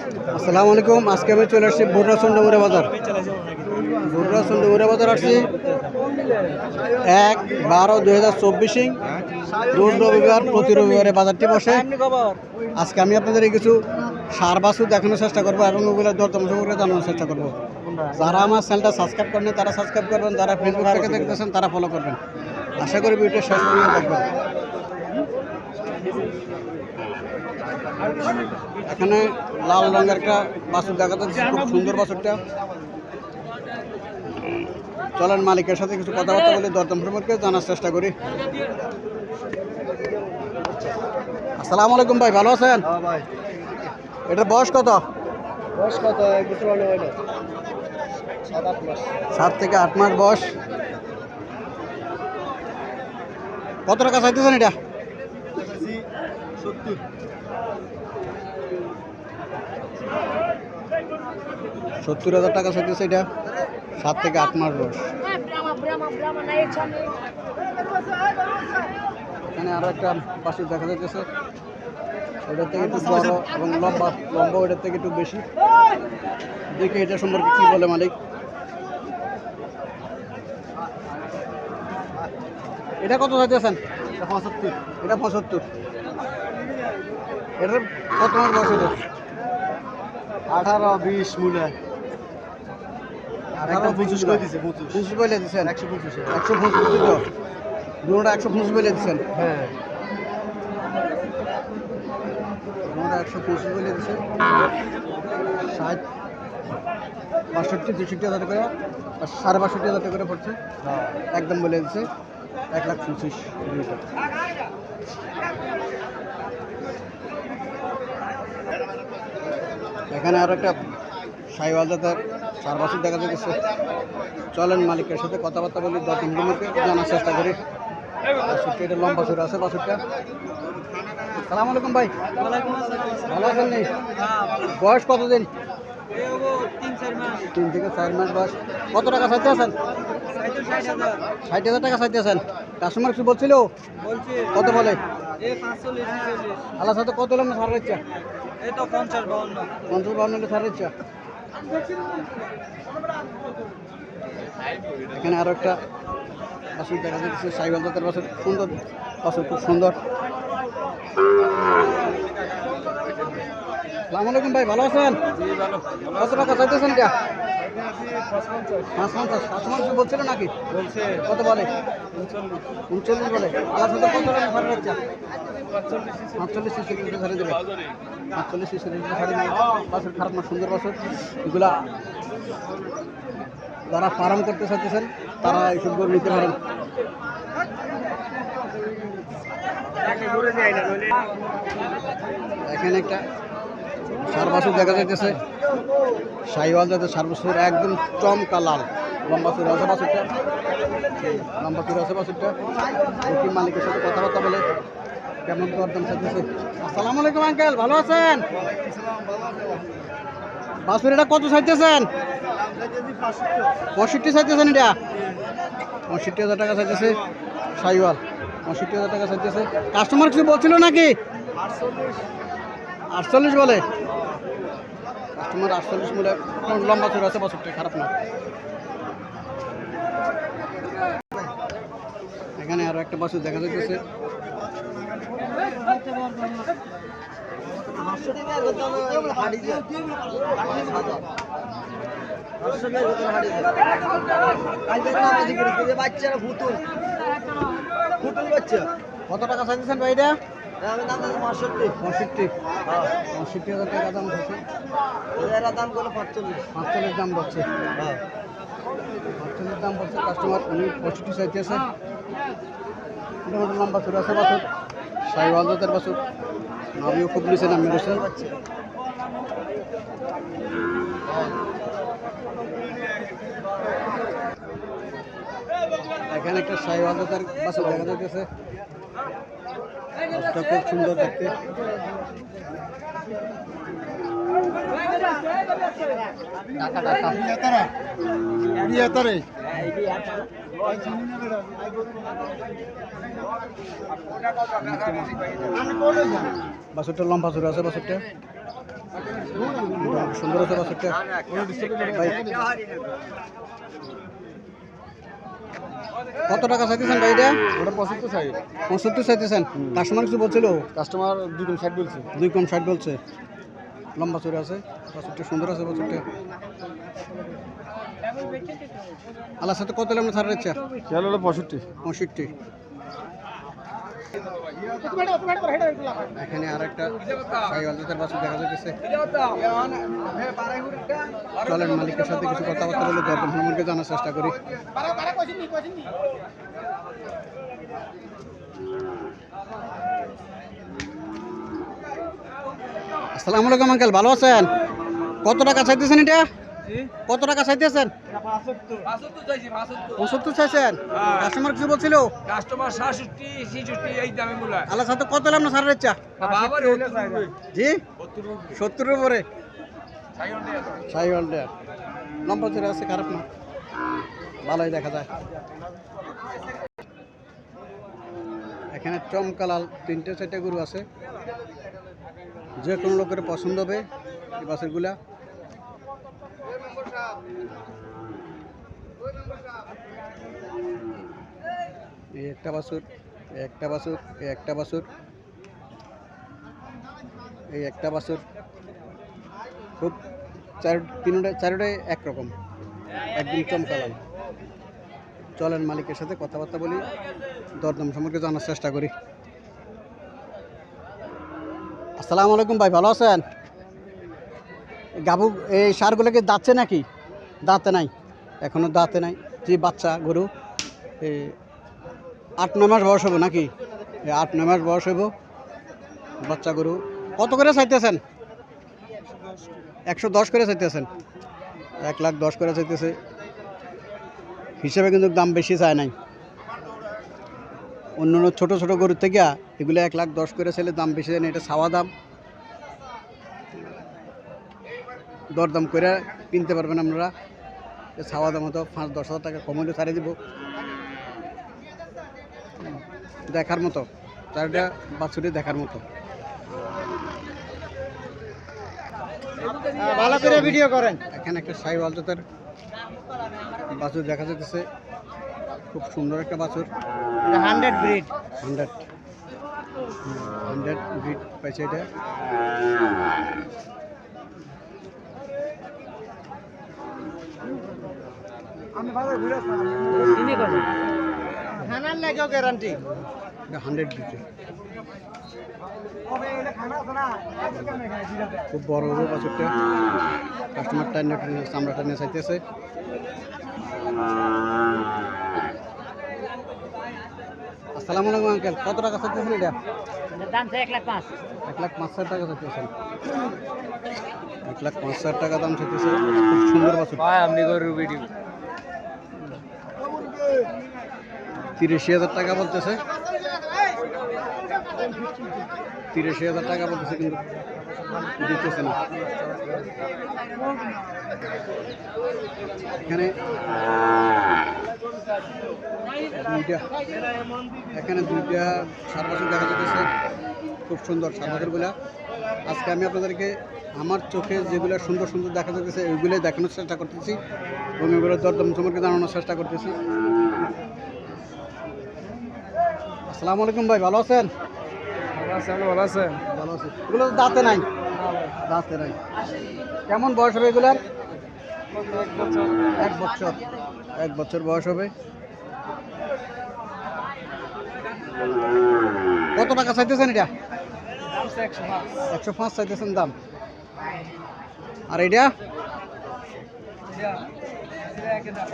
আসসালামু আলাইকুম। আজকে আমি চলে আসছি বুররাচন ডুমুরিয়া বাজার। বুররাচন ডুমুরিয়া বাজার আসছি 1/12/2024 রোজ রবিবার, প্রতি রবিবারে বাজারটি বসে। আজকে আমি আপনাদের কিছু সার বাছুর দেখানোর চেষ্টা করবো এবং ওগুলো দরদাম সম্পর্কে জানানোর চেষ্টা করবো। যারা আমার চ্যানেলটা সাবস্ক্রাইব করেন তারা সাবস্ক্রাইব করবেন, যারা ফেসবুক থেকে দেখতেছেন তারা ফলো করবেন। আশা করি ভিডিওটা শেষ পর্যন্ত দেখবেন। এখানে লাল রঙের একটা বাছুর দেখা যাচ্ছে, খুব সুন্দর বাছুরটা। চলেন মালিকের সাথে কিছু কথাবার্তা বলে দরদাম সম্পর্কে জানার চেষ্টা করি। আসসালামু আলাইকুম ভাই, ভালো আছেন? ভাই এটার বয়স কত? বয়স কত? 7 থেকে 8 মাস বয়স। কত টাকা চাইতেছেন এটা? 70,000 টাকা চাইতেছে এটা। 7 থেকে 8 মাস বয়স। এখানে আরো একটা বাছুর দেখা যাচ্ছে, ওটার থেকে একটু বড় এবং লম্বা ওটার থেকে একটু বেশি। দেখি এটা সম্পর্কে কি বলে মালিক। এটা কত চাইতেছেন? 75। এটা 75। এটার কত মাস বয়স? এটা 18-20 মূল্য। 18-25 করে দিছে, 25 বলে দিচ্ছেন। 125। 125 তো দুটা 125 বলে দিচ্ছেন। হ্যাঁ, দুটা 125 বলে দিচ্ছেন। 60, 62, 63 হাজার করে, 62,500 হাজার টাকা করে পড়ছে। একদম বলে দিচ্ছে 1,25,000। এখানে আরো একটা সাইওয়াল জাতের 4 বছর দেখা যাচ্ছে। চলেন মালিকের সাথে কথাবার্তা বলি, দরদামগুলোকে জানার চেষ্টা করি। বাছুরটা এটা লম্বা চূড়া আছে বাছুরটা। সালাম আলাইকুম ভাই, ভালো আছেন? নেই বয়স কতদিন? 3 থেকে 4 মাস বয়স। কত টাকা চাইতে আছেন? 60,000 টাকা চাইতে আছেন। কাস্টমার কি বলছিল? কত বলে? আল্লাহ সাথে কত লম্বা ছাড়ার ইচ্ছা? 50-52 ছাড়ার ইচ্ছা। এখানে আরো একটা বাছুর দেখা যাচ্ছে, সাইবাল জাতের বাছুর। সুন্দর বাছুর, খুব সুন্দর। আসসালামু আলাইকুম ভাই, ভালো আছেন? কত টাকা চাইতেছেন এটা? 550। কাস্টমার কিছু বলছিল নাকি? কত বলে? 39 বলে। আল্লাহ সাথে কত টাকা ছাড় হচ্ছে? 45 ছাড়ে দেবে। 45 ছাড়ে দেবে। বাছুর খারাপ না, সুন্দর বাছুর। এগুলা যারা ফার্ম করতে চাইতেছেন তারা এইসব গরু নিতে পারেন। এখানে একটা সার বাছুর দেখা যাইতেছে, সাইওয়াল যাতে সার বাছুর, একদম চমকা লাল। লম্বা চূড়া আছে বাছুরটা, দেখি মালিকের সাথে কথাবার্তা বলে কেমন দরদাম চাইতেছে। আসসালামু আলাইকুম আঙ্কেল, ভালো আছেন? বাছুর এটা কত চাইতেছেন? 65 চাইতেছেন এটা। 65,000 টাকা চাইতেছে সাইওয়াল। 65,000 টাকা চাইতেছে। কাস্টমার কিছু বলছিল নাকি? 48 বলে। কাস্টমার 48 বলে। লম্বা চূড়া আছে বাছুরটা, খারাপ না। এখানে আরো একটা বাছুর দেখা যাইতেছে। কত টাকা চাইছেন ভাই এটা? 65,000 টাকা দাম হচ্ছে। দাম করলো 45 দাম বলছে। 45 দাম বলছে কাস্টমার। উনি 65 চাইতেছে। মোটামুটি লম্বা চূড়া আছে বাছুর, সাইওয়াল জাতের বাছুর। আমিও খুব নিচে নাম মেরেছেন। এখানে একটা সাইওয়াল জাতের বাছুর দেখা যাইতেছে, খুব সুন্দর দেখতে। বাছুরটা লম্বা চূড়া আছে বাছুরটা। সুন্দর আছে বাছুরটা ভাই। কত টাকা চাইতেছেন ভাই এটা? ওটা 75 চাই। 75 চাইতেছেন। কাস্টমার কিছু বলছিল? কাস্টমার 2.60 বলছে। 2.60 বলছে। লম্বা চড়ে আছে বাছুরটা, সুন্দর আছে বাছুরটা। আল্লাহ সাথে কত আমরা ছাড় দিচ্ছে? খেয়াল হলো 65। 65। এখানে আর একটা সাইওয়াল জাতের বাছুর দেখা যাচ্ছে। চলেন মালিকের সাথে কিছু কথাবার্তা বলে দরদাম সম্পর্কে জানার চেষ্টা করি। আসসালামু আলাইকুম আঙ্কেল, ভালো আছেন? কত টাকা চাইতেছেন এটা? কত টাকা চাইতেছেন? 75 চাইছেন। কাস্টমার কিছু বলছিল? কাস্টমার 66 66 এই দামে বলে আল্লাহ সাথে কত আমরা ছাড় দিচ্ছে? বাবা জি 70 এর উপরে। সাইওয়াল ডেয়ার লম্বা চড়ে আছে, খারাপ না, ভালোই দেখা যায়। এখানে চমকালাল 3-4টা গরু আছে, যে কোনো লোকের পছন্দ হবে এই বাছুরগুলা। এই একটা বাছুর, একটা বাছুর, এই একটা বাছুর, এই একটা বাছুর, খুব চারোটাই একরকম, একদম চমকালাল। চলেন মালিকের সাথে কথাবার্তা বলি, দরদাম সম্পর্কে জানার চেষ্টা করি। আসসালামু আলাইকুম ভাই, ভালো আছেন? গাবু এই সারগুলোকে দাঁতছে নাকি? দাঁতে নাই, এখনো দাঁতে নাই। যে বাচ্চা গরু 8-9 মাস বয়স হবো নাকি? 8-9 মাস বয়স হইব বাচ্চা গরু। কত করে চাইতেছেন? 110 করে চাইতেছেন। 1,10,000 করে চাইতেছে। হিসেবে কিন্তু দাম বেশি চায় নাই। অন্য অন্য ছোটো ছোটো গরুর থেকে এগুলো 1,10,000 করে চাইলে দাম বেশি যায় না, এটা ছাওয়া দাম। দরদাম করে কিনতে পারবেন আপনারা। ছাওয়া দাম হতো 5-10 হাজার টাকা কম হলে ছাড়িয়ে দিব। দেখার মতো, চারটা বাছুরি দেখার মতো। ভালো করে ভিডিও করেন। এখানে একটা সাইওয়াল জাতের বাছুর দেখা যাচ্ছে, খুব সুন্দর একটা বাছুর। 100 ব্রিড। 100 ব্রিড পাইছে এটা। খানার লাগেও গ্যারান্টি। 100 ব্রিড, খুব বড় বড় বাছুরটা। কাস্টমার টাইনে চামড়া টাইনে চাইতেছে। আসসালামু আলাইকুম আঙ্কেল, কত টাকা চাইতেছেন এটা? দাম 1,05,000। 1,05,000 টাকা চাইতেছেন। 1,05,000 টাকা দাম চাইতেছে। খুব সুন্দর বাছুর। ভাই আপনি গরুর ভিডিও 83,000 টাকা বলতেছে। 83,000 টাকা বলতেছে, কিন্তু দিতেছে না। এখানে দুইটা সার বাছুর দেখা যাচ্ছে, খুব সুন্দর সার বাছুরগুলা। আজকে আমি আপনাদেরকে আমার চোখে যেগুলো সুন্দর সুন্দর দেখা যাচ্ছে ওইগুলোই দেখানোর চেষ্টা করতেছি এবং এগুলোর দরদাম সম্পর্কে জানানোর চেষ্টা করতেছি। আসসালামু আলাইকুম ভাই, ভালো আছেন? ভালো আছেন? ভালো আছি। এগুলো তো দাঁতে নাই, দাঁতে নাই। কেমন বয়স হবে এগুলার? 1 বছর। 1 বছর বয়স হবে। কত টাকা চাইতেছেন এটা? 105 চাইতেছেন দাম। আর এটা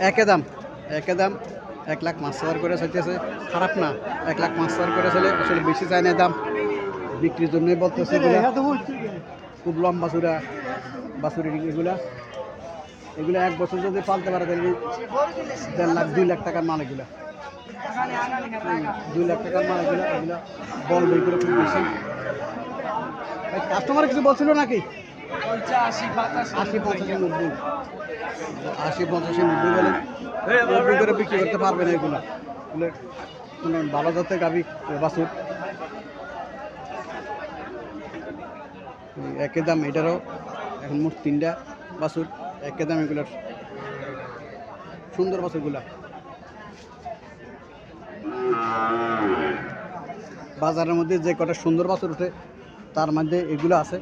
একে দাম, একে দাম। 1,05,000 করে চাইতেছে। খারাপ না, 1,05,000 করে চাইলে আসলে বেশি চায় না দাম, বিক্রির জন্যই বলতেছে। খুব লম্বা চূড়া বাছুরি এগুলা। 1 বছর যদি পালতে পারে তাহলে 1.5 লাখ 2 লাখ টাকার মাল এগুলা। 2 লাখ টাকার মাল এগুলা। এগুলা বল বইগুলো খুব বেশি। কাস্টমার কিছু বলছিল নাকি? 80-85-90 80-85-90 বলেন। 90 করে বিক্রি করতে পারবে না এগুলা। ভালো জাতের গাভী বাছুর, একই দাম এটারও এখন মোট 3টা বাছুর একই দাম এগুলোর সুন্দর বাছুরগুলা। বাজারের মধ্যে যে কটা সুন্দর বাছুর ওঠে তার মধ্যে এগুলো আছে।